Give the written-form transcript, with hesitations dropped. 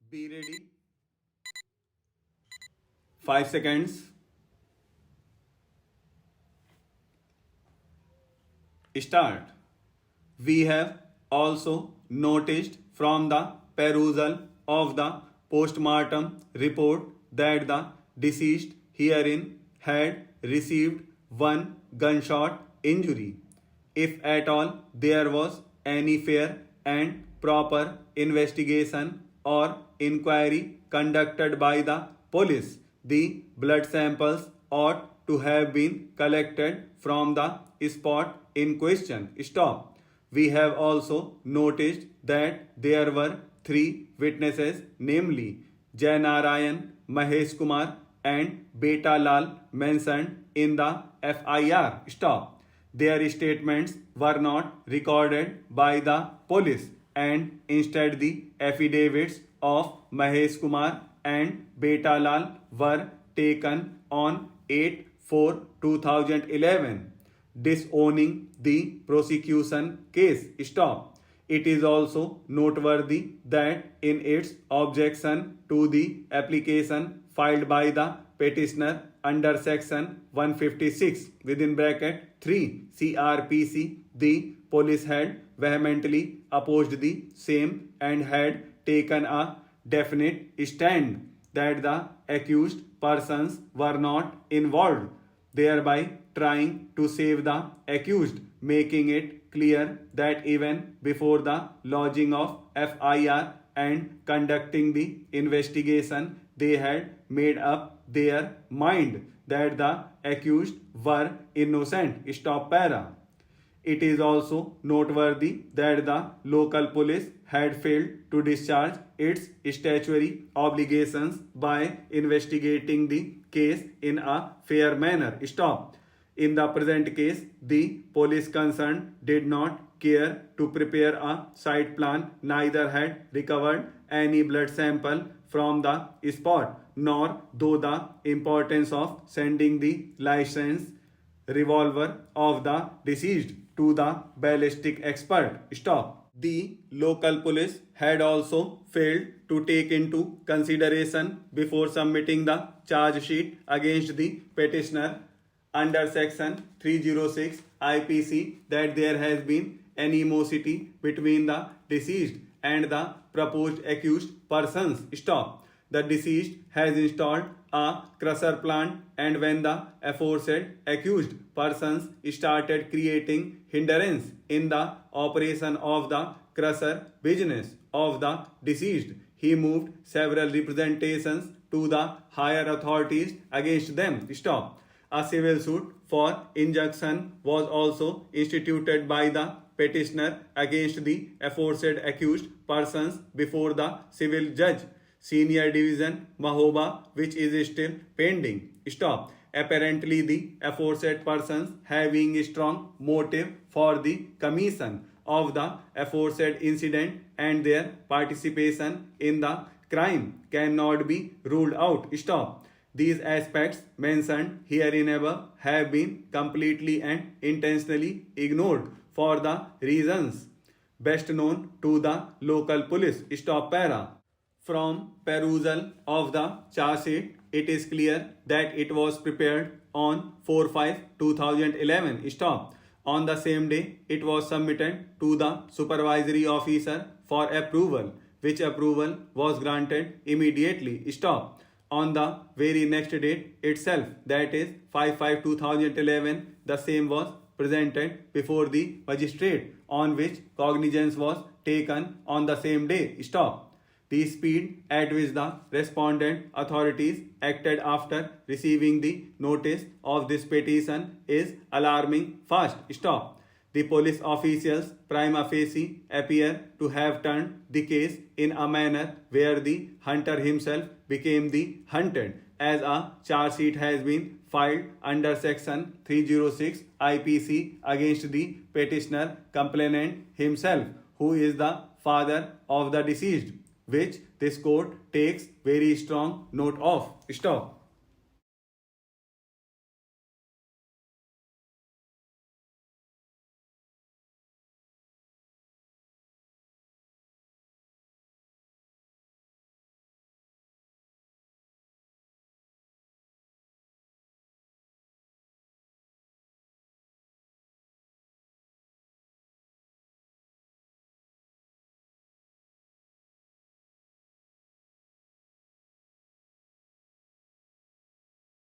Be ready. 5 seconds. Start. We have also noticed from the perusal of the postmortem report that the deceased herein had received one gunshot injury. If at all there was any fair and proper investigation or inquiry conducted by the police, the blood samples ought to have been collected from the spot in question. Stop. We have also noticed that there were three witnesses, namely Jai Narayan, Mahesh Kumar, and Beta Lal mentioned in the FIR. Stop. Their statements were not recorded by the police, and instead the affidavits of Mahesh Kumar and Beta Lal were taken on 8/4/2011, disowning the prosecution case. Stop. It is also noteworthy that in its objection to the application filed by the petitioner under section 156 within bracket 3 CRPC, the police had vehemently opposed the same and had taken a definite stand that the accused persons were not involved, thereby trying to save the accused, making it clear that even before the lodging of FIR and conducting the investigation, they had made up their mind that the accused were innocent. Stop para. It is also noteworthy that the local police had failed to discharge its statutory obligations by investigating the case in a fair manner. Stop. In the present case, the police concerned did not care to prepare a site plan, neither had recovered any blood sample from the spot, nor though the importance of sending the licensed revolver of the deceased to the ballistic expert. Stop. The local police had also failed to take into consideration before submitting the charge sheet against the petitioner under section 306 IPC that there has been animosity between the deceased and the proposed accused persons. Stop. The deceased has installed a crusher plant, and when the aforesaid accused persons started creating hindrance in the operation of the crusher business of the deceased, he moved several representations to the higher authorities against them. Stop. A civil suit for injunction was also instituted by the petitioner against the aforesaid accused persons before the civil judge, Senior Division Mahoba, which is still pending. Stop. Apparently, the aforesaid persons having a strong motive for the commission of the aforesaid incident and their participation in the crime cannot be ruled out. Stop. These aspects mentioned herein above have been completely and intentionally ignored for the reasons best known to the local police. Stop para. From perusal of the charge sheet, it is clear that it was prepared on 4/5/2011. Stop. On the same day, it was submitted to the supervisory officer for approval, which approval was granted immediately. Stop. On the very next date itself, that is 5/5/2011, the same was presented before the magistrate, on which cognizance was taken on the same day. Stop. The speed at which the respondent authorities acted after receiving the notice of this petition is alarming fast. Stop. The police officials prima facie appear to have turned the case in a manner where the hunter himself became the hunted, as a charge sheet has been filed under section 306 IPC against the petitioner complainant himself, who is the father of the deceased, which this court takes very strong note of. Stop.